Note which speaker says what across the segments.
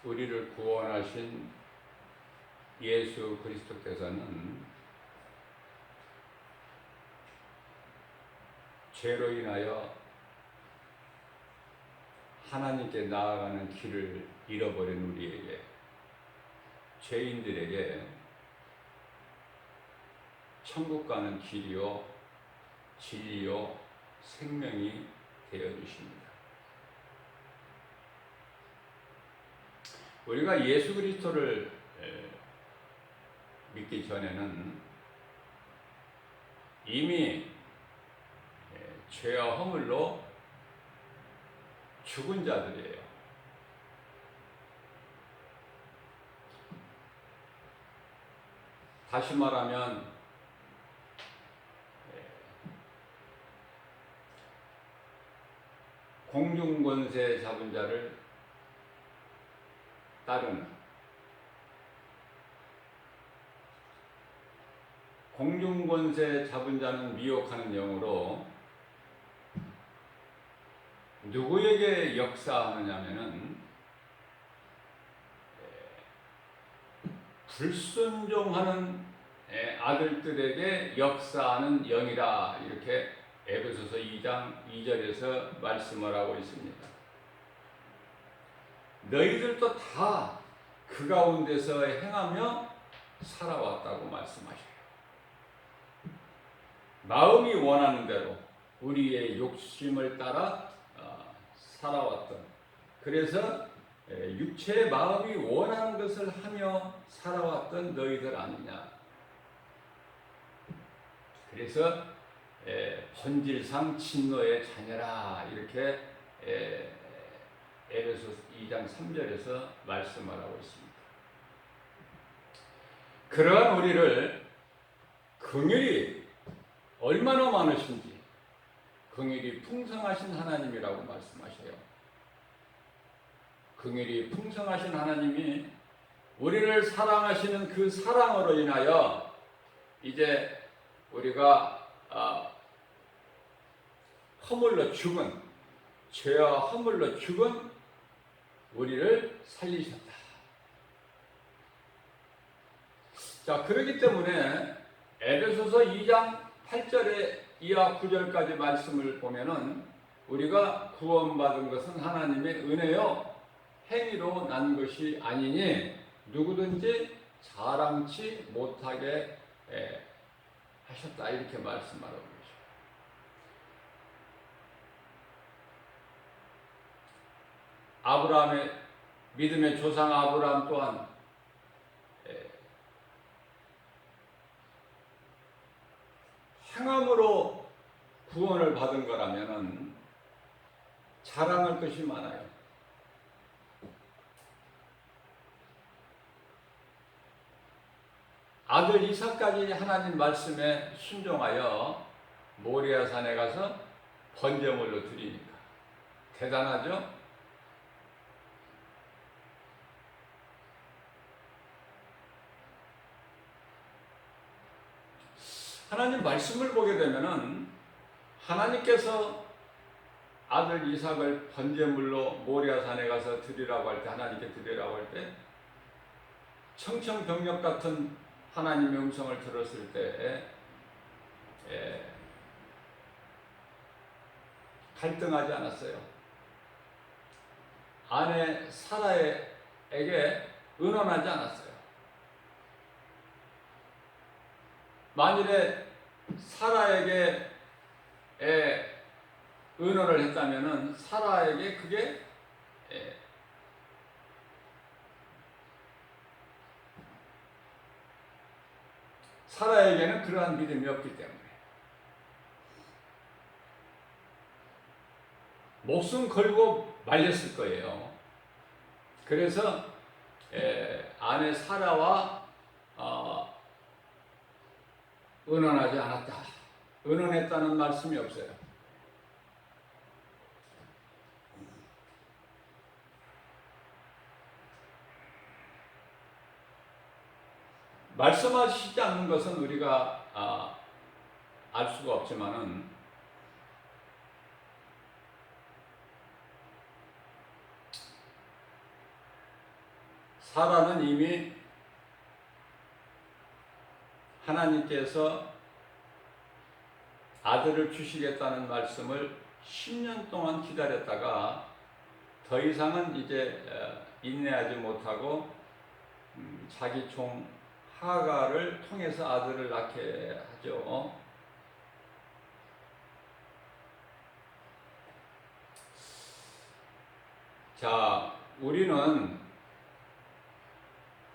Speaker 1: 우리를 구원하신 예수 그리스도께서는 죄로 인하여 하나님께 나아가는 길을 잃어버린 우리에게, 죄인들에게 천국 가는 길이요 진리요 생명이 되어 주십니다. 우리가 예수 그리스도를 믿기 전에는 이미 죄와 허물로 죽은 자들이에요. 다시 말하면 공중권세 잡은 자를 따르는, 공중권세 잡은 자는 미혹하는 영으로 누구에게 역사하느냐면은 불순종하는 아들들에게 역사하는 영이라, 이렇게 에베소서 2장 2절에서 말씀을 하고 있습니다. 너희들도 다 그 가운데서 행하며 살아왔다고 말씀하셔요. 마음이 원하는 대로 우리의 욕심을 따라 살아왔던, 그래서 육체의 마음이 원하는 것을 하며 살아왔던 너희들 아니냐. 그래서 본질상 진노의 자녀라, 이렇게 에베소서 2장 3절에서 말씀을 하고 있습니다. 그러한 우리를 긍휼이 얼마나 많으신지, 긍휼이 풍성하신 하나님이라고 말씀하셔요. 긍휼이 풍성하신 하나님이 우리를 사랑하시는 그 사랑으로 인하여 이제 우리가 허물로 죽은, 죄와 허물로 죽은 우리를 살리셨다. 자, 그렇기 때문에 에베소서 2장 8절에 이하 9절까지 말씀을 보면은 우리가 구원받은 것은 하나님의 은혜요 행위로 난 것이 아니니 누구든지 자랑치 못하게 하셨다, 이렇게 말씀하라고 그러죠. 아브라함의 믿음의 조상 아브라함 또한 행함으로 구원을 받은 거라면은 자랑할 것이 많아요. 아들 이삭까지 하나님 말씀에 순종하여 모리아산에 가서 번제물로 드리니까 대단하죠? 하나님 말씀을 보게 되면은 하나님께서 아들 이삭을 번제물로 모리아산에 가서 드리라고 할 때, 하나님께 드리라고 할 때 청천벽력 같은 하나님의 음성을 들었을 때 갈등하지 않았어요. 아내 사라에게 의논하지 않았어요. 만일에 사라에게 의논을 했다면은 사라에게 그게 사라에게는 그러한 믿음이 없기 때문에 목숨 걸고 말렸을 거예요. 그래서 아내 사라와 의논하지 않았다, 의논했다는 말씀이 없어요. 말씀하시지 않는 것은 우리가 알 수가 없지만은 사라는 이미 하나님께서 아들을 주시겠다는 말씀을 10년 동안 기다렸다가 더 이상은 이제 인내하지 못하고 자기 종 하가를 통해서 아들을 낳게 하죠. 자, 우리는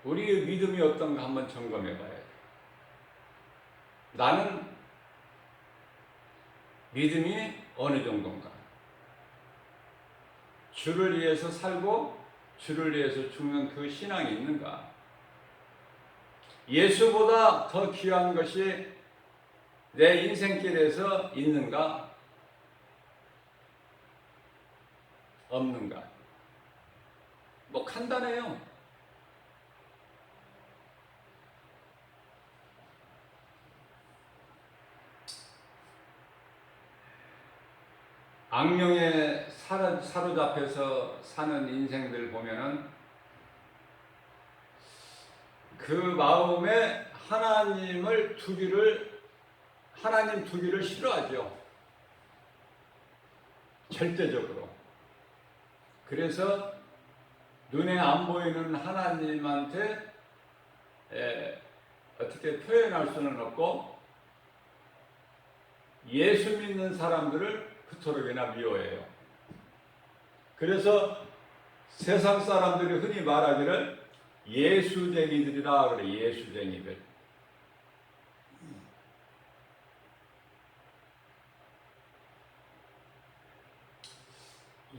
Speaker 1: 우리의 믿음이 어떤가 한번 점검해 봐야 돼요. 나는 믿음이 어느 정도인가? 주를 위해서 살고 주를 위해서 죽는 그 신앙이 있는가? 예수보다 더 귀한 것이 내 인생길에서 있는가? 없는가? 뭐 간단해요. 악령에 사로잡혀서 사는 인생들 보면은 그 마음에 하나님 두기를 싫어하죠. 절대적으로. 그래서 눈에 안 보이는 하나님한테 어떻게 표현할 수는 없고 예수 믿는 사람들을 그토록이나 미워해요. 그래서 세상 사람들이 흔히 말하기를 예수쟁이들이라 그래. 예수쟁이들.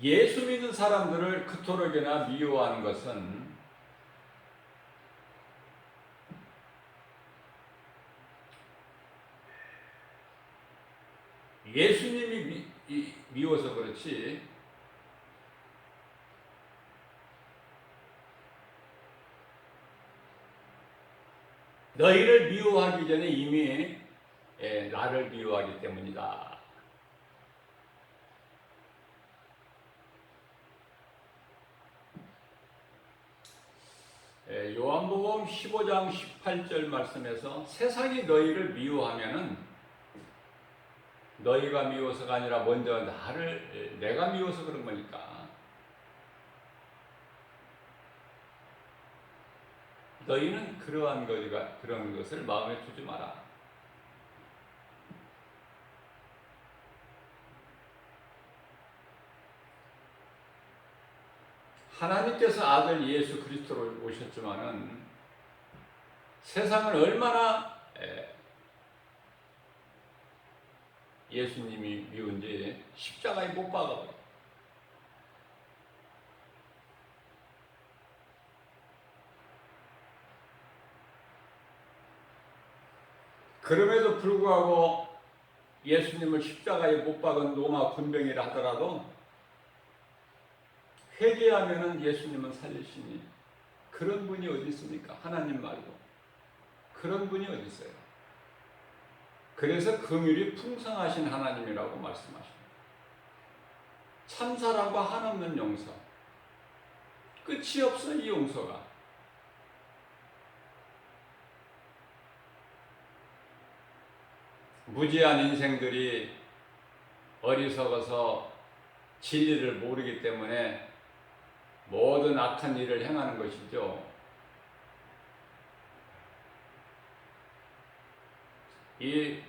Speaker 1: 예수 믿는 사람들을 그토록이나 미워하는 것은 예수님이 미워서 그렇지 너희를 미워하기 전에 이미 나를 미워하기 때문이다. 요한복음 15장 18절 말씀에서 세상이 너희를 미워하면은 너희가 미워서가 아니라 먼저 내가 미워서 그런 거니까 너희는 그런 것을 마음에 두지 마라. 하나님께서 아들 예수 그리스도로 오셨지만은 세상을 얼마나 예수님이 미운지 십자가에 못 박아버려. 그럼에도 불구하고 예수님을 십자가에 못 박은 로마 군병이라 하더라도 회개하면은 예수님은 살리시니 그런 분이 어디 있습니까? 하나님 말고 그런 분이 어디 있어요? 그래서 긍휼이 풍성하신 하나님이라고 말씀하십니다. 참사랑과 한없는 용서, 끝이 없어 이 용서가. 무지한 인생들이 어리석어서 진리를 모르기 때문에 모든 악한 일을 행하는 것이죠. 이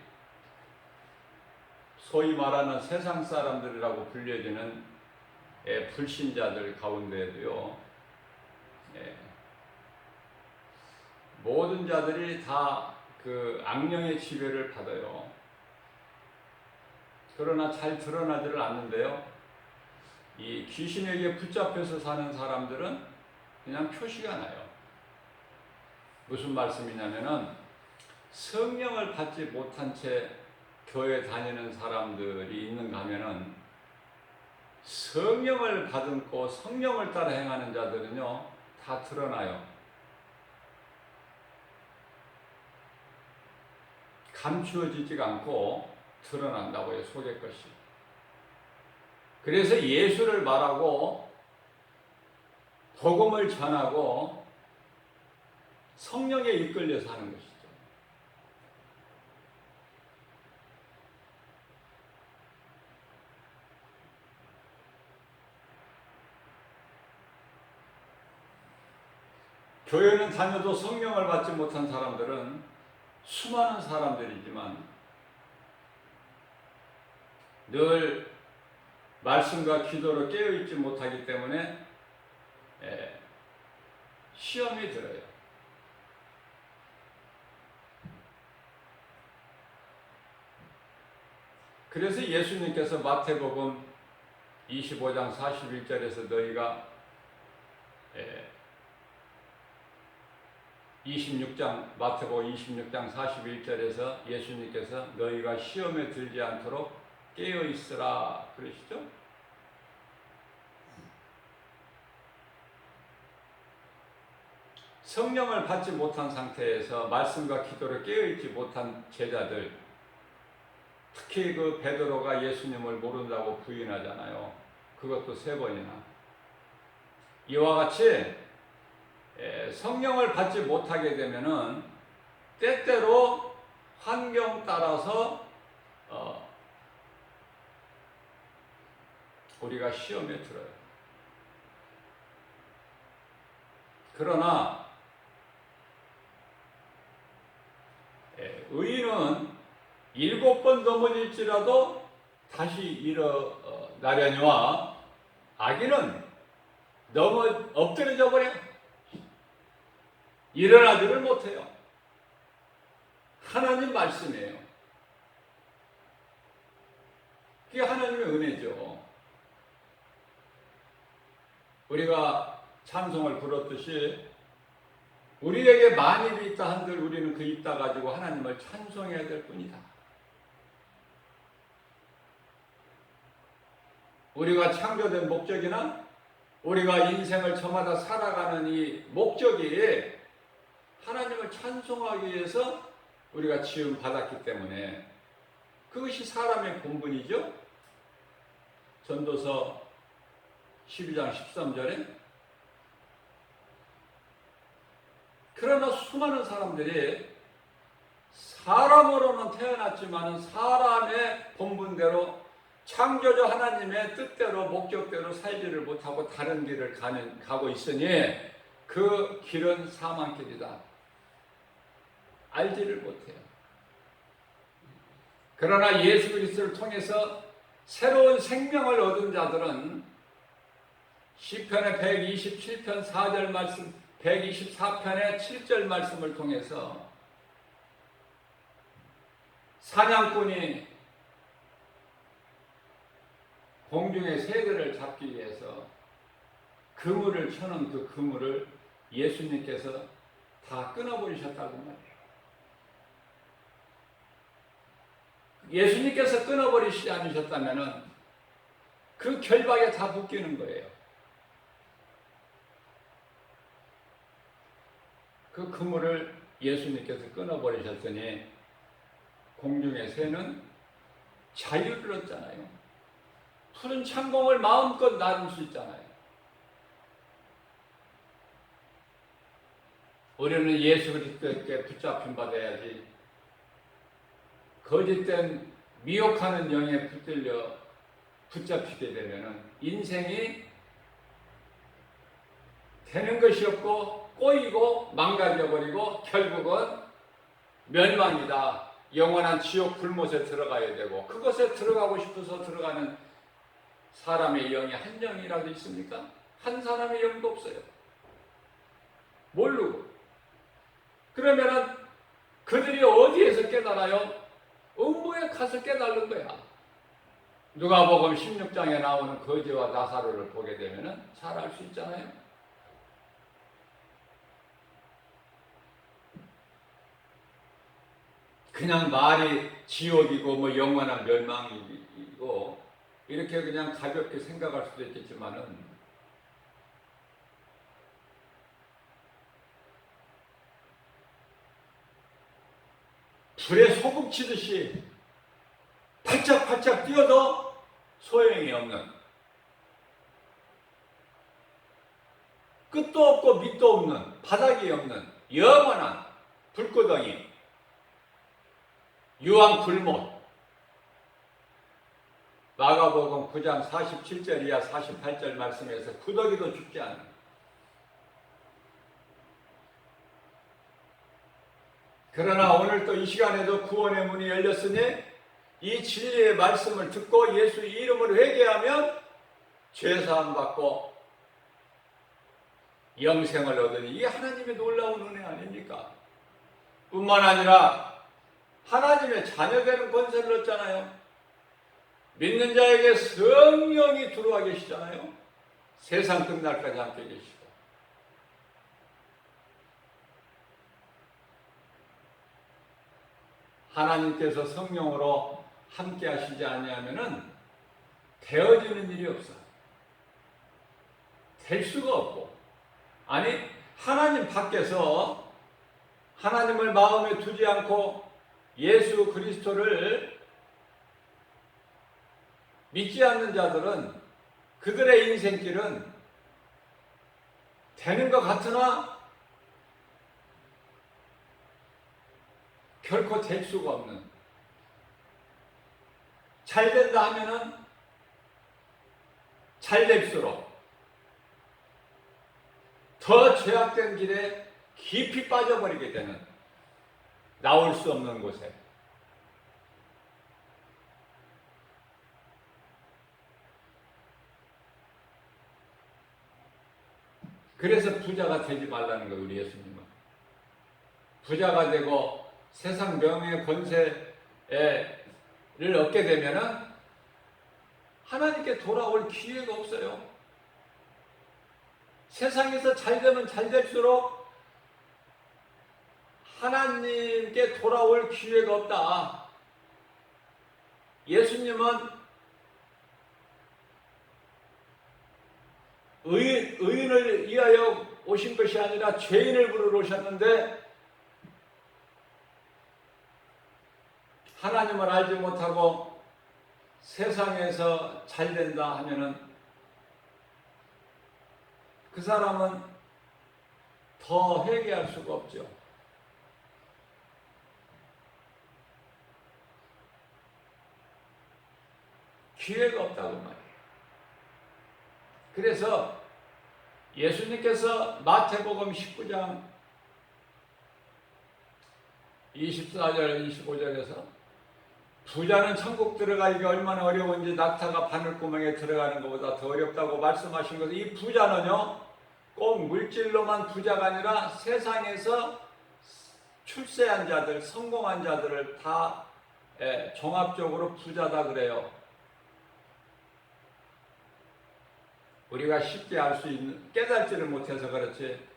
Speaker 1: 소위 말하는 세상 사람들이라고 불려지는 불신자들 가운데에도요, 모든 자들이 다 그 악령의 지배를 받아요. 그러나 잘 드러나지를 않는데요, 이 귀신에게 붙잡혀서 사는 사람들은 그냥 표시가 나요. 무슨 말씀이냐면은 성령을 받지 못한 채 교회 다니는 사람들이 있는가 하면은 성령을 받고 성령을 따라 행하는 자들은요 다 드러나요. 감추어지지가 않고 드러난다고요, 속의 것이. 그래서 예수를 말하고 복음을 전하고 성령에 이끌려서 하는 것이죠. 교회는 다녀도 성령을 받지 못한 사람들은 수많은 사람들이지만 늘 말씀과 기도로 깨어있지 못하기 때문에 시험이 들어요. 그래서 예수님께서 마태복음 25장 41절에서 너희가 26장 마태복음 26장 41절에서 예수님께서 너희가 시험에 들지 않도록 깨어 있으라 그러시죠? 성령을 받지 못한 상태에서 말씀과 기도를 깨어 있지 못한 제자들, 특히 그 베드로가 예수님을 모른다고 부인하잖아요. 그것도 3번이나. 이와 같이 성령을 받지 못하게 되면은 때때로 환경 따라서 우리가 시험에 들어요. 그러나 의인은 7번 넘어질지라도 다시 일어나려니와 악인은 엎드려져 버려. 일어나지를 못해요. 하나님 말씀이에요. 그게 하나님의 은혜죠. 우리가 찬송을 부르듯이 우리에게 만일이 있다 한들 우리는 그 있다 가지고 하나님을 찬송해야 될 뿐이다. 우리가 창조된 목적이나 우리가 인생을 저마다 살아가는 이 목적이 하나님을 찬송하기 위해서 우리가 지음 받았기 때문에 그것이 사람의 본분이죠. 전도서 12장 13절에 그러나 수많은 사람들이 사람으로는 태어났지만 사람의 본분대로 창조주 하나님의 뜻대로 목적대로 살지를 못하고 다른 길을 가고 있으니 그 길은 사망길이다. 알지를 못해요. 그러나 예수 그리스도를 통해서 새로운 생명을 얻은 자들은 시편의 127편 4절 말씀, 124편의 7절 말씀을 통해서 사냥꾼이 공중의 새들을 잡기 위해서 그물을 쳐는 그 그물을 예수님께서 다 끊어버리셨다고 말해요. 예수님께서 끊어버리시지 않으셨다면 그 결박에 다 묶이는 거예요. 그 그물을 예수님께서 끊어버리셨더니 공중의 새는 자유를 얻잖아요. 푸른 창공을 마음껏 나를 수 있잖아요. 우리는 예수 그리스도께 붙잡힌 받아야지 거짓된 미혹하는 영에 붙들려 붙잡히게 되면 인생이 되는 것이 없고 꼬이고 망가져버리고 결국은 멸망이다. 영원한 지옥 불못에 들어가야 되고 그것에 들어가고 싶어서 들어가는 사람의 영이 한 영이라도 있습니까? 한 사람의 영도 없어요. 모르고. 그러면은 그들이 어디에서 깨달아요? 음부에 가서 깨달는 거야. 누가복음 16장에 나오는 거지와 나사로를 보게 되면은 잘 알 수 있잖아요. 그냥 말이 지옥이고 뭐 영원한 멸망이고 이렇게 그냥 가볍게 생각할 수도 있겠지만은 불에 소금 치듯이 팔짝팔짝 뛰어도 소용이 없는 끝도 없고 밑도 없는 바닥이 없는 영원한 불구덩이, 유황 불못. 마가복음 9장 47절 이하 48절 말씀에서 구더기도 죽지 않는. 그러나 오늘 또 이 시간에도 구원의 문이 열렸으니 이 진리의 말씀을 듣고 예수 이름으로 회개하면 죄사함 받고 영생을 얻으니 이게 하나님의 놀라운 은혜 아닙니까? 뿐만 아니라 하나님의 자녀되는 권세를 얻잖아요. 믿는 자에게 성령이 들어와 계시잖아요. 세상 끝날까지 함께 계시고. 하나님께서 성령으로 함께 하시지 아니하면은 되어지는 일이 없어. 될 수가 없고. 아니, 하나님 밖에서 하나님을 마음에 두지 않고 예수 그리스도를 믿지 않는 자들은 그들의 인생길은 되는 것 같으나 결코 될 수가 없는, 잘 된다 하면은 잘 될수록 더 죄악된 길에 깊이 빠져버리게 되는, 나올 수 없는 곳에. 그래서 부자가 되지 말라는 거예요, 우리 예수님은. 부자가 되고 세상 명예 권세를 얻게 되면은 하나님께 돌아올 기회가 없어요. 세상에서 잘 되면 잘 될수록 하나님께 돌아올 기회가 없다. 예수님은 의인을 위하여 오신 것이 아니라 죄인을 부르러 오셨는데 하나님을 알지 못하고 세상에서 잘 된다 하면은 그 사람은 더 회개할 수가 없죠. 기회가 없다고 말이에요. 그래서 예수님께서 마태복음 19장 24절 25절에서 부자는 천국 들어가기가 얼마나 어려운지 낙타가 바늘구멍에 들어가는 것보다 더 어렵다고 말씀하신 것은, 이 부자는요 꼭 물질로만 부자가 아니라 세상에서 출세한 자들, 성공한 자들을 다 종합적으로 부자다 그래요. 우리가 쉽게 알 수 있는, 깨닫지를 못해서 그렇지,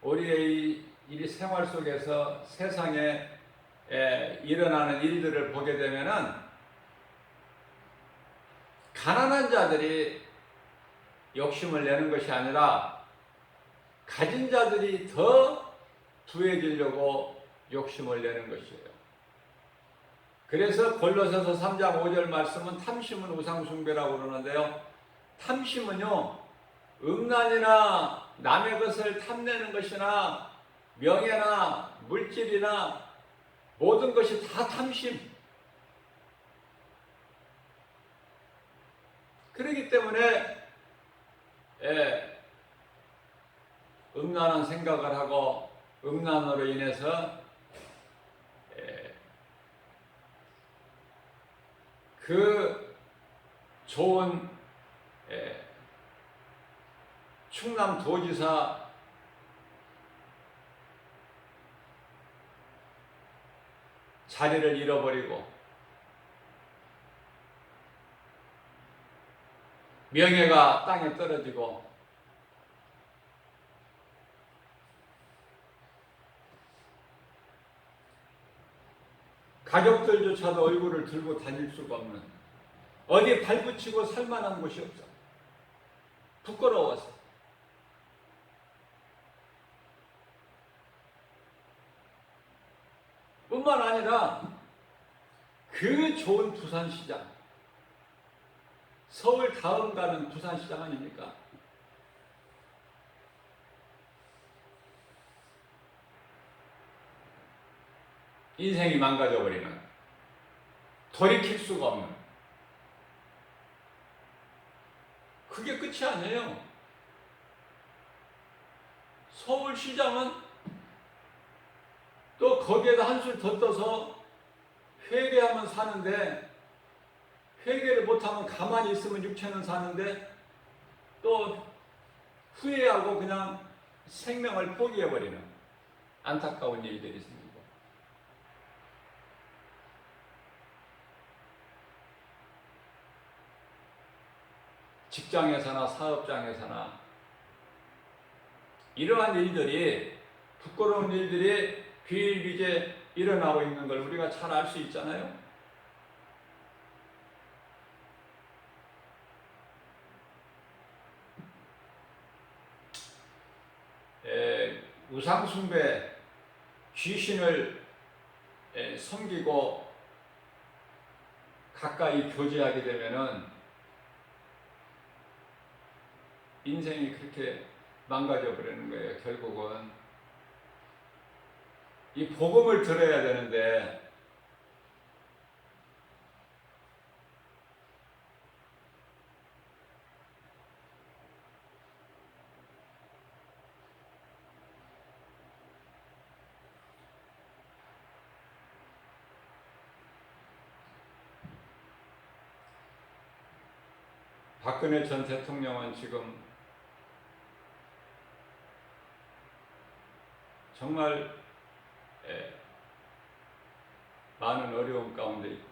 Speaker 1: 우리의 이 생활 속에서 세상에 일어나는 일들을 보게 되면은 가난한 자들이 욕심을 내는 것이 아니라 가진 자들이 더 부해지려고 욕심을 내는 것이에요. 그래서 골로새서 3장 5절 말씀은 탐심은 우상숭배라고 그러는데요, 탐심은요 음란이나 남의 것을 탐내는 것이나 명예나 물질이나 모든 것이 다 탐심. 그렇기 때문에 음란한 생각을 하고 음란으로 인해서 그 좋은 충남도지사 자리를 잃어버리고 명예가 땅에 떨어지고 가족들조차도 얼굴을 들고 다닐 수가 없는, 어디 발붙이고 살만한 곳이 없어. 부끄러워서. 뿐만 아니라 그 좋은 부산시장, 서울 다음 가는 부산시장 아닙니까? 인생이 망가져버리는, 돌이킬 수가 없는, 그게 끝이 아니에요. 서울시장은 또 거기에다 한술 더 떠서 회개하면 사는데, 회개를 못하면 가만히 있으면 6천원 사는데 또 후회하고 그냥 생명을 포기해버리는 안타까운 일들이 생기고, 직장에서나 사업장에서나 이러한 일들이, 부끄러운 일들이 비일비재 일어나고 있는 걸 우리가 잘 알 수 있잖아요. 우상숭배, 귀신을 섬기고 가까이 교제하게 되면은 인생이 그렇게 망가져 버리는 거예요. 결국은 이 복음을 들어야 되는데, 박근혜 전 대통령은 지금 정말 많은 어려움 가운데 있고,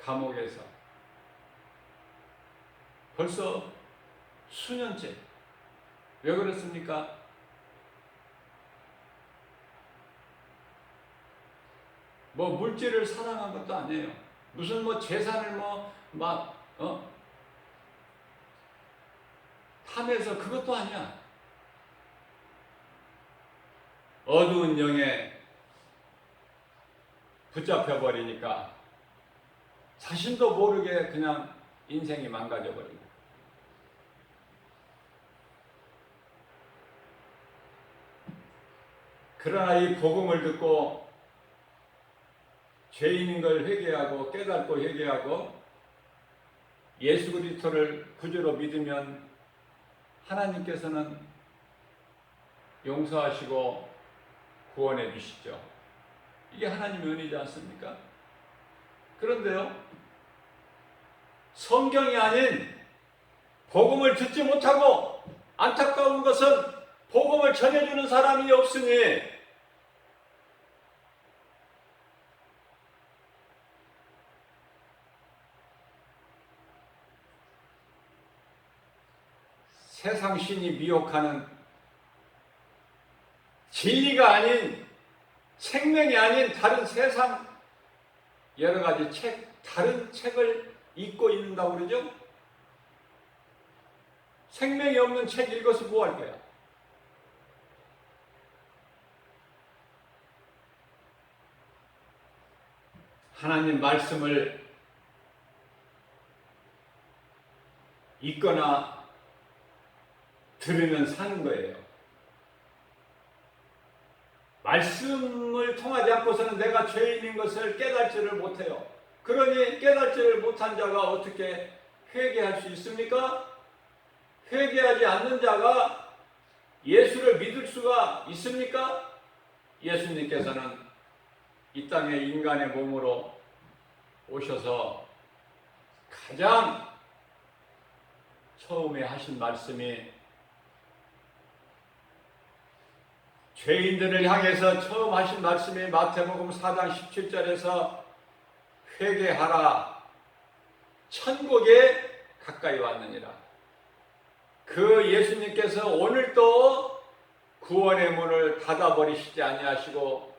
Speaker 1: 감옥에서 벌써 수년째. 왜 그렇습니까? 뭐 물질을 사랑한 것도 아니에요. 무슨 뭐 재산을 탐해서, 그것도 아니야. 어두운 영에 붙잡혀 버리니까 자신도 모르게 그냥 인생이 망가져 버리고, 그러나 이 복음을 듣고 죄인인 걸 회개하고 깨닫고 회개하고 예수 그리스도를 구주로 믿으면 하나님께서는 용서하시고 구원해 주시죠. 이게 하나님의 은혜이지 않습니까? 그런데요, 성경이 아닌 복음을 듣지 못하고, 안타까운 것은 복음을 전해주는 사람이 없으니 세상 신이 미혹하는 진리가 아닌, 생명이 아닌 다른 세상 여러 가지 다른 책을 읽고 있는다고 그러죠? 생명이 없는 책 읽어서 뭐 할 거야? 하나님 말씀을 읽거나 들으면 사는 거예요. 말씀을 통하지 않고서는 내가 죄인인 것을 깨닫지를 못해요. 그러니 깨닫지를 못한 자가 어떻게 회개할 수 있습니까? 회개하지 않는 자가 예수를 믿을 수가 있습니까? 예수님께서는 이 땅에 인간의 몸으로 오셔서 가장 처음에 하신 말씀이, 죄인들을 향해서 처음 하신 말씀이 마태복음 4장 17절에서 회개하라, 천국에 가까이 왔느니라. 그 예수님께서 오늘도 구원의 문을 닫아버리시지 아니하시고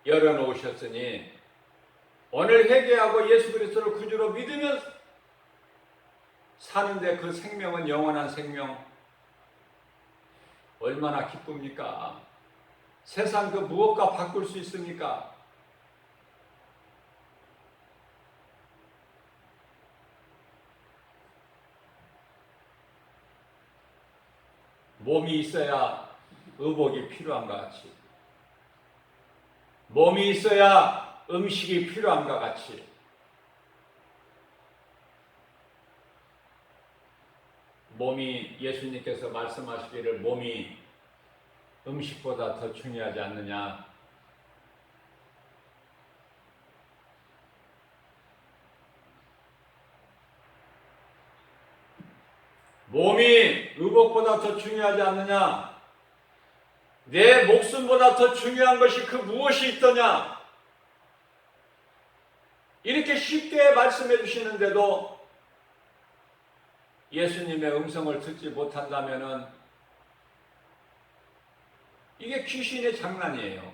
Speaker 1: 열어놓으셨으니, 오늘 회개하고 예수 그리스도를 구주로 믿으면 사는데 그 생명은 영원한 생명, 얼마나 기쁩니까? 세상 그 무엇과 바꿀 수 있습니까? 몸이 있어야 의복이 필요한가 같이, 몸이 있어야 음식이 필요한가 같이, 몸이, 예수님께서 말씀하시기를 몸이 음식보다 더 중요하지 않느냐. 몸이 의복보다 더 중요하지 않느냐. 내 목숨보다 더 중요한 것이 그 무엇이 있더냐. 이렇게 쉽게 말씀해 주시는데도 예수님의 음성을 듣지 못한다면은 이게 귀신의 장난이에요.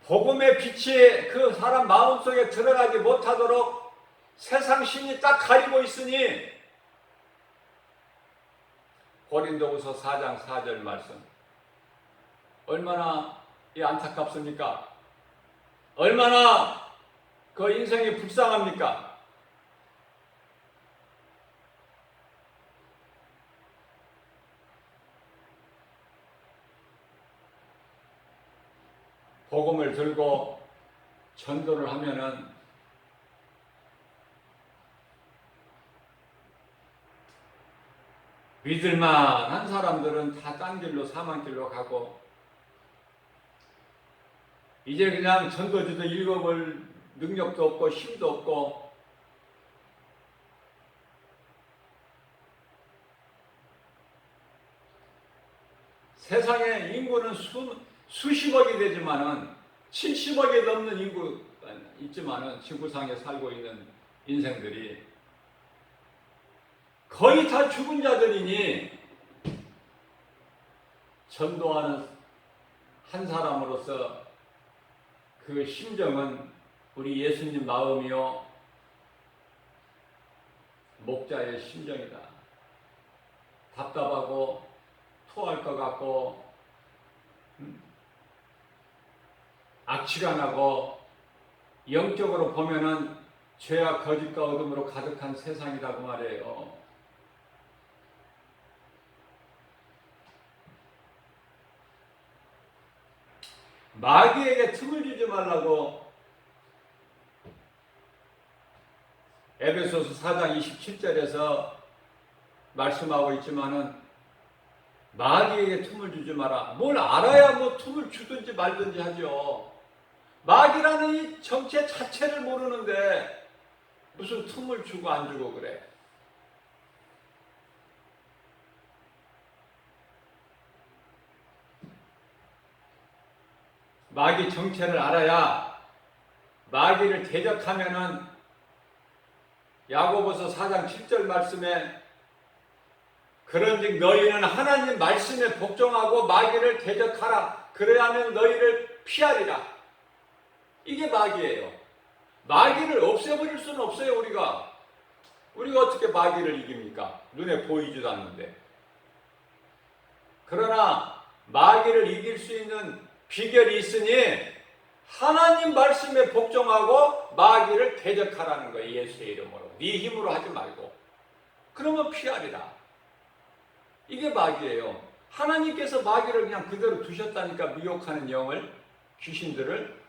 Speaker 1: 복음의 빛이 그 사람 마음속에 들어가지 못하도록 세상 신이 딱 가리고 있으니, 고린도후서 4장 4절 말씀 얼마나 안타깝습니까? 얼마나 그 인생이 불쌍합니까? 복음을 들고 전도를 하면은 믿을만한 사람들은 다 딴 길로, 사망 길로 가고, 이제 그냥 전도지도 읽어볼 능력도 없고 힘도 없고, 세상의 인구는 수십억이 되지만은 70억이 넘는 인구 있지만은 지구상에 살고 있는 인생들이 거의 다 죽은 자들이니, 전도하는 한 사람으로서 그 심정은 우리 예수님 마음이요 목자의 심정이다. 답답하고 토할 것 같고 악취가 나고, 영적으로 보면은 죄와 거짓과 어둠으로 가득한 세상이라고 말해요. 마귀에게 틈을 주지 말라고 에베소서 4장 27절에서 말씀하고 있지만은, 마귀에게 틈을 주지 마라. 뭘 알아야 뭐 틈을 주든지 말든지 하죠. 마귀라는 이 정체 자체를 모르는데 무슨 틈을 주고 안 주고 그래. 마귀 정체를 알아야, 마귀를 대적하면은 야고보서 4장 7절 말씀에 그런즉 너희는 하나님 말씀에 복종하고 마귀를 대적하라. 그래야면 너희를 피하리라. 이게 마귀예요. 마귀를 없애버릴 수는 없어요. 우리가 어떻게 마귀를 이깁니까? 눈에 보이지도 않는데. 그러나 마귀를 이길 수 있는 비결이 있으니 하나님 말씀에 복종하고 마귀를 대적하라는 거예요. 예수의 이름으로. 네 힘으로 하지 말고. 그러면 피하리라. 이게 마귀예요. 하나님께서 마귀를 그냥 그대로 두셨다니까. 미혹하는 영을, 귀신들을,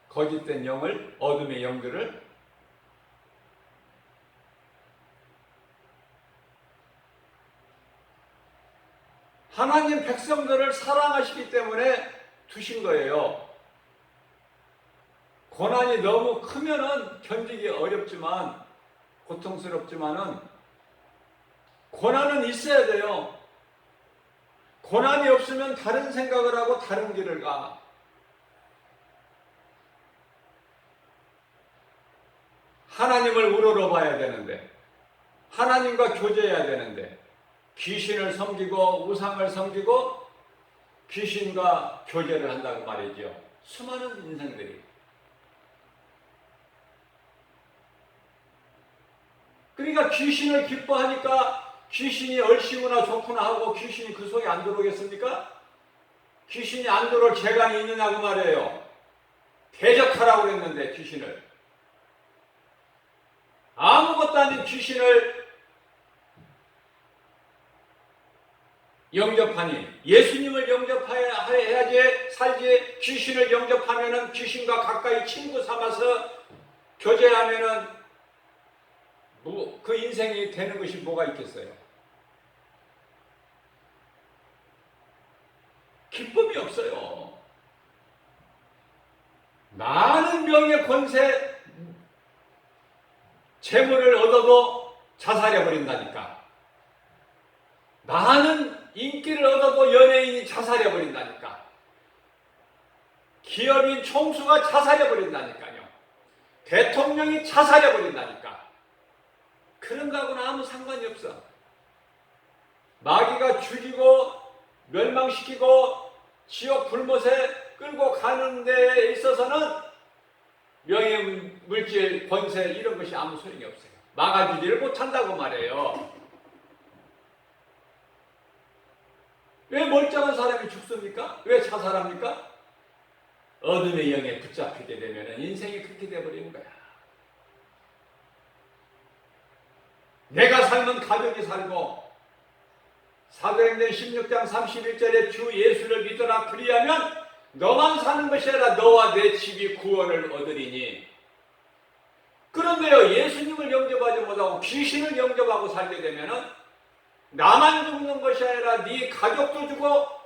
Speaker 1: 거짓된 영을, 어둠의 영들을. 하나님 백성들을 사랑하시기 때문에 두신 거예요. 고난이 너무 크면은 견디기 어렵지만, 고통스럽지만은 고난은 있어야 돼요. 고난이 없으면 다른 생각을 하고 다른 길을 가. 하나님을 우러러봐야 되는데, 하나님과 교제해야 되는데, 귀신을 섬기고 우상을 섬기고 귀신과 교제를 한다고 말이죠. 수많은 인생들이. 그러니까 귀신을 기뻐하니까 귀신이 얼씨구나 좋구나 하고 귀신이 그 속에 안 들어오겠습니까? 귀신이 안 들어올 재간이 있느냐고 말이에요. 대적하라고 그랬는데 귀신을. 아무것도 아닌 귀신을 영접하니 예수님을 영접해야지 살지. 귀신을 영접하면은 귀신과 가까이 친구 삼아서 교제하면은 그 인생이 되는 것이 뭐가 있겠어요? 기쁨이 없어요. 많은 명예 권세 재물을 얻어도 자살해버린다니까. 많은 인기를 얻어도 연예인이 자살해버린다니까. 기업인 총수가 자살해버린다니까요. 대통령이 자살해버린다니까. 그런 거하고는 아무 상관이 없어. 마귀가 죽이고 멸망시키고 지옥 불못에 끌고 가는 데에 있어서는 명예, 물질, 권세 이런 것이 아무 소용이 없어요. 막아주지를 못한다고 말해요. 왜 멀쩡한 사람이 죽습니까? 왜 자살합니까? 어둠의 영에 붙잡히게 되면 인생이 그렇게 돼버리는 거야. 내가 살면 가족이 살고, 사도행전 16장 31절에 주 예수를 믿어라 그리하면 너만 사는 것이 아니라 너와 내 집이 구원을 얻으리니. 그런데요, 예수님을 영접하지 못하고 귀신을 영접하고 살게 되면 나만 죽는 것이 아니라 네 가족도 죽어.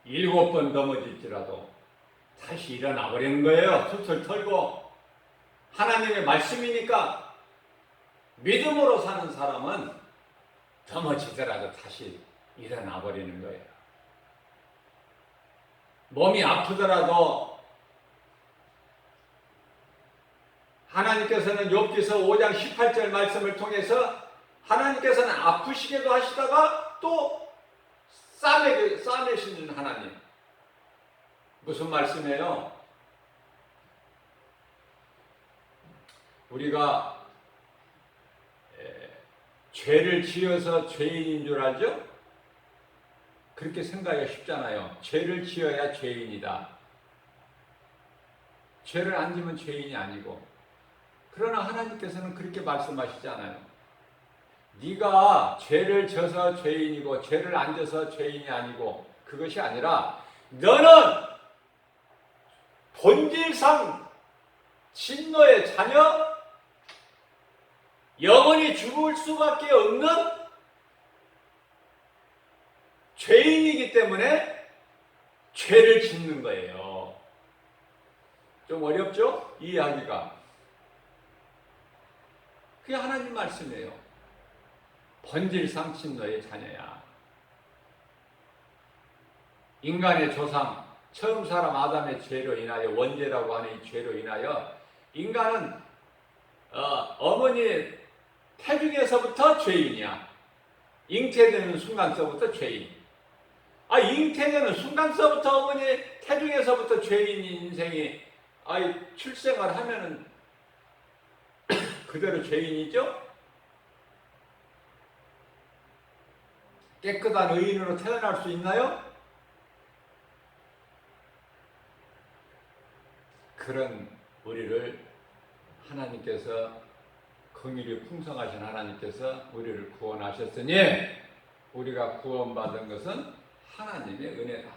Speaker 1: 일곱 번 넘어질지라도 다시 일어나 버리는 거예요. 툴툴 털고. 하나님의 말씀이니까 믿음으로 사는 사람은 넘어지더라도 다시 일어나 버리는 거예요. 몸이 아프더라도 하나님께서는 욥기서 5장 18절 말씀을 통해서 하나님께서는 아프시게도 하시다가 또 싸매시는 하나님. 무슨 말씀이에요? 우리가 죄를 지어서 죄인인 줄 알죠? 그렇게 생각하기가 쉽잖아요. 죄를 지어야 죄인이다. 죄를 안 지면 죄인이 아니고. 그러나 하나님께서는 그렇게 말씀하시잖아요. 네가 죄를 져서 죄인이고 죄를 안 져서 죄인이 아니고 그것이 아니라 너는 본질상 진노의 자녀, 영원히 죽을 수밖에 없는 죄인이기 때문에 죄를 짓는 거예요. 좀 어렵죠? 이해하기가. 그게 하나님 말씀이에요. 본질상 진노의 자녀야. 인간의 조상, 처음 사람 아담의 죄로 인하여, 원죄라고 하는 이 죄로 인하여 인간은 어머니 태중에서부터 죄인이야. 잉태되는 순간서부터 죄인. 잉태되는 순간서부터 어머니 태중에서부터 죄인인 인생이 출생을 하면은 그대로 죄인이죠? 깨끗한 의인으로 태어날 수 있나요? 그런 우리를 하나님께서, 긍휼이 풍성하신 하나님께서 우리를 구원하셨으니 우리가 구원받은 것은 하나님의 은혜다.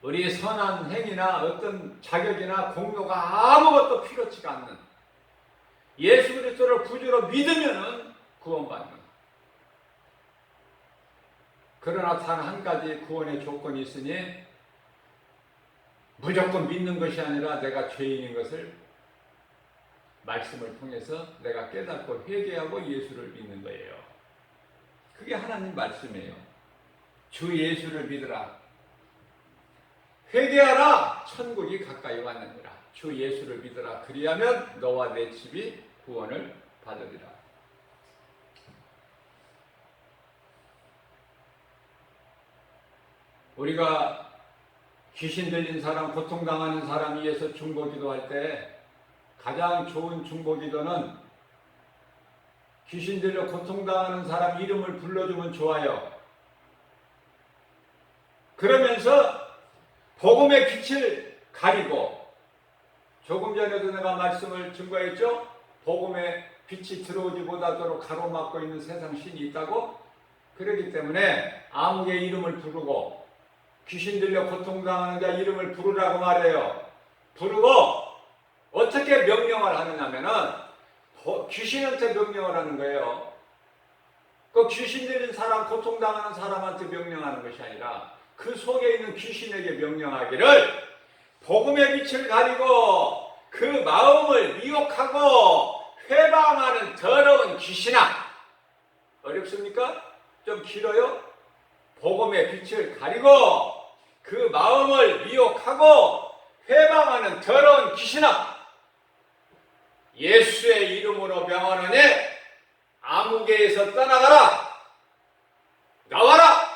Speaker 1: 우리의 선한 행위나 어떤 자격이나 공로가 아무것도 필요치가 않는 예수 그리스도를 구주로 믿으면은 구원받는 것. 그러나 단 한 가지 구원의 조건이 있으니 무조건 믿는 것이 아니라 내가 죄인인 것을 말씀을 통해서 내가 깨닫고 회개하고 예수를 믿는 거예요. 그게 하나님 말씀이에요. 주 예수를 믿으라. 회개하라. 천국이 가까이 왔느니라. 주 예수를 믿으라. 그리하면 너와 내 집이 구원을 받으리라. 우리가 귀신 들린 사람, 고통당하는 사람 위해서 중보기도할 때 가장 좋은 중보기도는 귀신 들려 고통당하는 사람 이름을 불러주면 좋아요. 그러면서 복음의 빛을 가리고, 조금 전에도 내가 말씀을 증거했죠? 복음의 빛이 들어오지 못하도록 가로막고 있는 세상 신이 있다고? 그렇기 때문에 아무개 이름을 부르고, 귀신 들려 고통당하는 자 이름을 부르라고 말해요. 부르고 어떻게 명령을 하느냐면은 귀신한테 명령을 하는 거예요. 그 귀신 들린 사람, 고통당하는 사람한테 명령하는 것이 아니라 그 속에 있는 귀신에게 명령하기를, 복음의 빛을 가리고 그 마음을 미혹하고 회방하는 더러운 귀신아. 어렵습니까? 좀 길어요? 복음의 빛을 가리고 그 마음을 미혹하고 회방하는 더러운 귀신아, 예수의 이름으로 명하노니 아무개에서 떠나가라, 나와라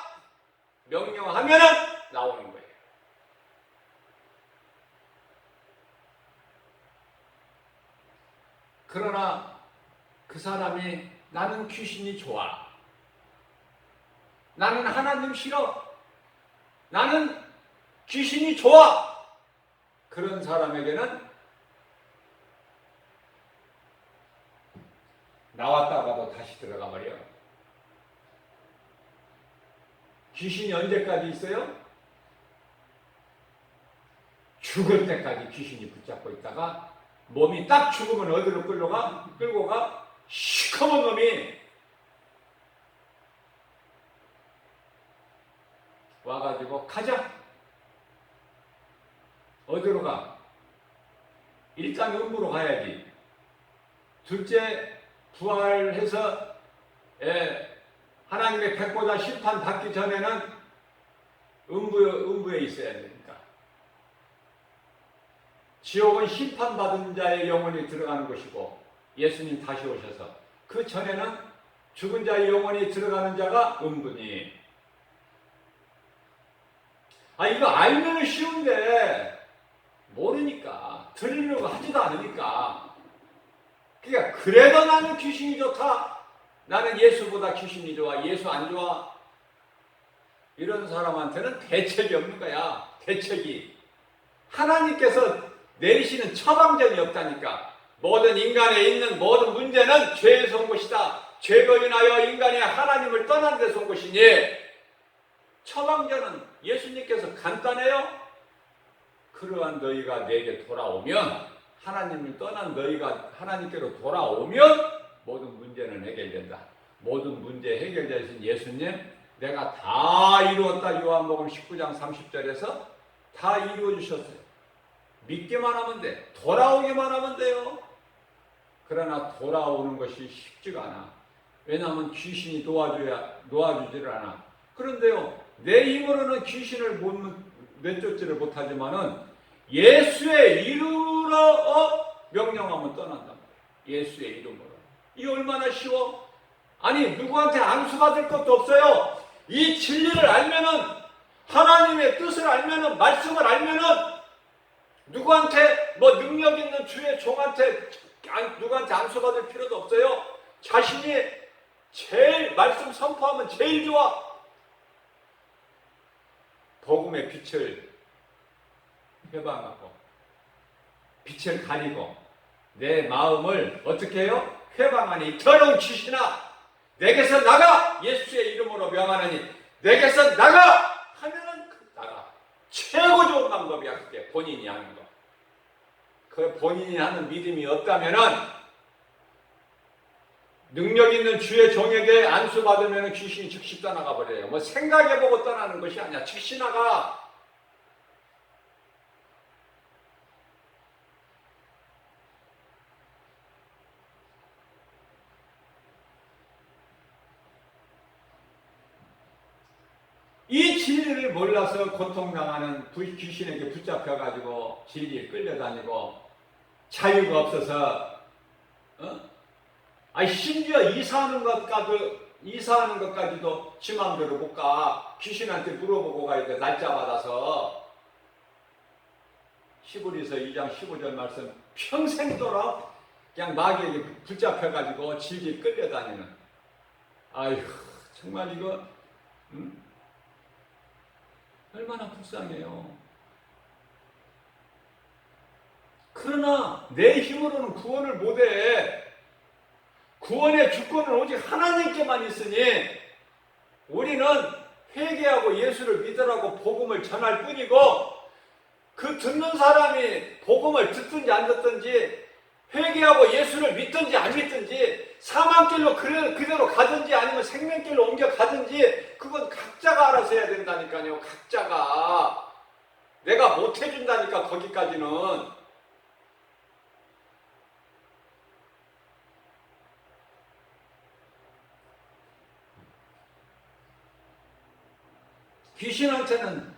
Speaker 1: 명령하면은 나오는 거예요. 그러나 그 사람이 나는 귀신이 좋아, 나는 하나님 싫어, 나는 귀신이 좋아, 그런 사람에게는 나왔다가도 다시 들어가 버려. 귀신이 언제까지 있어요? 죽을 때까지 귀신이 붙잡고 있다가 몸이 딱 죽으면 어디로 끌고 가? 시커먼 놈이 와가지고 가자. 어디로 가? 일단 음부로 가야지. 둘째, 부활해서 하나님의 백보자 심판 받기 전에는 음부에 있어야 됩니다. 지옥은 심판받은 자의 영혼이 들어가는 것이고, 예수님 다시 오셔서 그 전에는 죽은 자의 영혼이 들어가는 자가 음부니. 이거 알면 쉬운데 모르니까, 들으려고 하지도 않으니까. 그러니까 그래도 나는 귀신이 좋다, 나는 예수보다 귀신이 좋아, 예수 안 좋아, 이런 사람한테는 대책이 없는 거야. 대책이 하나님께서 내리시는 처방전이 없다니까. 모든 인간에 있는 모든 문제는 죄에서 온 것이다. 죄로 인하여 인간이 하나님을 떠난 데서 온 것이니, 처방전은 예수님께서 간단해요. 그러한 너희가 내게 돌아오면, 하나님을 떠난 너희가 하나님께로 돌아오면 모든 문제는 해결된다. 모든 문제 해결되신 예수님, 내가 다 이루었다. 요한복음 19장 30절에서 다 이루어 주셨어요. 믿기만 하면 돼. 돌아오기만 하면 돼요. 그러나 돌아오는 것이 쉽지가 않아. 왜냐하면 귀신이 도와주지를 않아. 그런데요, 내 힘으로는 귀신을 내쫓지를 못하지만은 예수의 이름으로 명령하면 떠난단 말이에요. 예수의 이름으로. 이 얼마나 쉬워? 아니, 누구한테 안수받을 것도 없어요. 이 진리를 알면은, 하나님의 뜻을 알면은, 말씀을 알면은, 누구한테 능력 있는 주의 종한테 누구한테 안수받을 필요도 없어요. 자신이 제일 말씀 선포하면 제일 좋아. 복음의 빛을 회방하고 빛을 가리고 내 마음을 어떻게 해요? 회방하니 더러운 귀신아, 내게서 나가! 예수의 이름으로 명하느니 내게서 나가! 하면은 나가. 최고 좋은 방법이야. 그게 본인이 하는 거. 그 본인이 하는 믿음이 없다면은, 능력 있는 주의 종에게 안수받으면 귀신이 즉시 떠나가 버려요. 생각해보고 떠나는 것이 아니야. 즉시 나가. 이 진리를 몰라서 고통당하는 귀신에게 붙잡혀가지고 질질 끌려다니고 자유가 없어서 심지어 이사하는 것까지도 지 마음대로 못 가. 귀신한테 물어보고 가야 돼. 날짜 받아서. 히브리서 2장 15절 말씀, 평생도록 그냥 마귀에게 붙잡혀가지고 질질 끌려다니는. 아휴, 정말 이거 얼마나 불쌍해요. 그러나 내 힘으로는 구원을 못해. 구원의 주권은 오직 하나님께만 있으니 우리는 회개하고 예수를 믿으라고 복음을 전할 뿐이고, 그 듣는 사람이 복음을 듣든지 안 듣든지, 회개하고 예수를 믿든지 안 믿든지, 사망길로 그대로 가든지 아니면 생명길로 옮겨 가든지, 그건 각자가 알아서 해야 된다니까요. 각자가. 내가 못 해준다니까, 거기까지는. 귀신한테는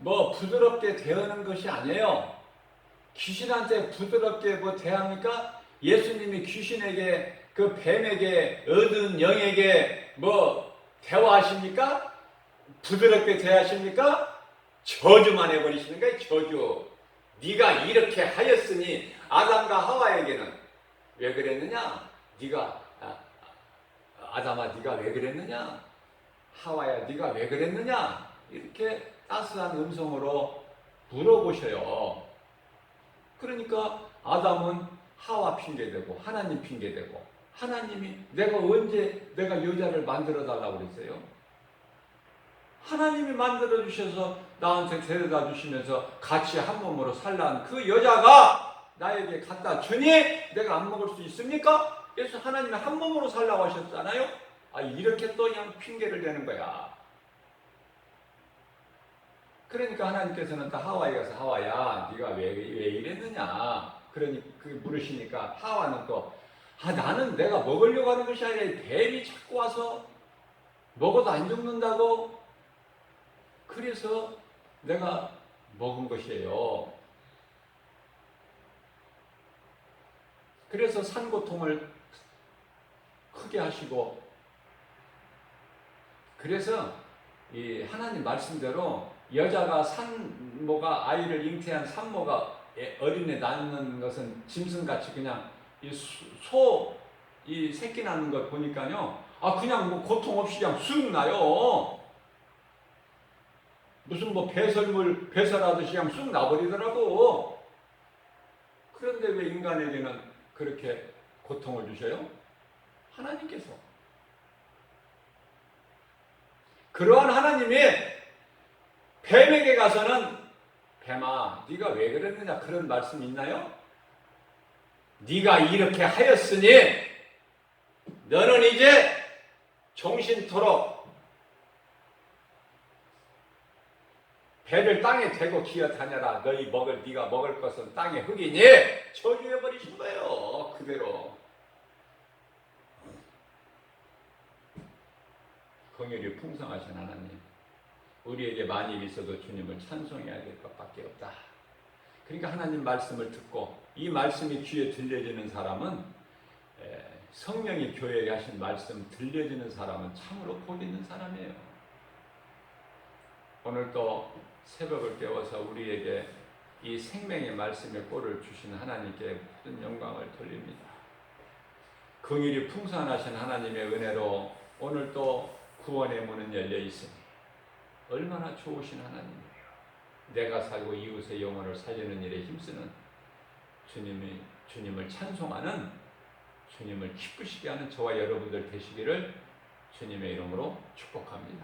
Speaker 1: 뭐 부드럽게 대하는 것이 아니에요. 귀신한테 부드럽게 뭐 대합니까? 예수님이 귀신에게, 그 뱀에게, 어두운 영에게 뭐 대화하십니까? 부드럽게 대하십니까? 저주만 해버리시는 거예요. 저주. 네가 이렇게 하였으니. 아담과 하와에게는 왜 그랬느냐? 네가 아담아 네가 왜 그랬느냐? 하와야 네가 왜 그랬느냐? 이렇게 따스한 음성으로 물어보셔요. 그러니까 아담은 하와 핑계대고 하나님 핑계대고, 하나님이 내가 언제 내가 여자를 만들어 달라고 그랬어요? 하나님이 만들어 주셔서 나한테 데려다 주시면서 같이 한 몸으로 살란 그 여자가 나에게 갖다 주니 내가 안 먹을 수 있습니까? 그래서 하나님이 한 몸으로 살라고 하셨잖아요. 이렇게 또 그냥 핑계를 대는 거야. 그러니까 하나님께서는 또 하와에 가서 하와야 네가 왜 이랬느냐 그러니 물으시니까 하와는 또 나는 내가 먹으려고 하는 것이 아니라 뱀이 자꾸 와서 먹어도 안 죽는다고, 그래서 내가 먹은 것이에요. 그래서 산고통을 크게 하시고, 그래서 이 하나님 말씀대로 여자가 산모가 아이를 잉태한 산모가 어린애 낳는 것은 짐승같이 그냥 이 새끼 낳는 걸 보니까요, 그냥 뭐 고통 없이 그냥 쑥 나요. 무슨 뭐 배설하듯이 그냥 쑥 나버리더라고. 그런데 왜 인간에게는 그렇게 고통을 주셔요? 하나님께서. 그러한 하나님이 뱀에게 가서는 뱀아 네가 왜 그랬느냐 그런 말씀 있나요? 네가 이렇게 하였으니 너는 이제 종신토록 배를 땅에 대고 기어 다녀라. 네가 먹을 것은 땅의 흙이니. 저주해 버리신 거예요. 그대로. 긍휼이 풍성하신 하나님, 우리에게 만일 있어도 주님을 찬송해야 될 것밖에 없다. 그러니까 하나님 말씀을 듣고 이 말씀이 귀에 들려지는 사람은, 성령이 교회에 하신 말씀 들려지는 사람은 참으로 복 있는 사람이에요. 오늘 또 새벽을 깨워서 우리에게 이 생명의 말씀의 꼴을 주신 하나님께 모든 영광을 돌립니다. 긍휼이 풍성하신 하나님의 은혜로 오늘 또 구원의 문은 열려 있으니 얼마나 좋으신 하나님이에요. 내가 살고 이웃의 영혼을 살리는 일에 힘쓰는 주님을 찬송하는, 주님을 기쁘시게 하는 저와 여러분들 되시기를 주님의 이름으로 축복합니다.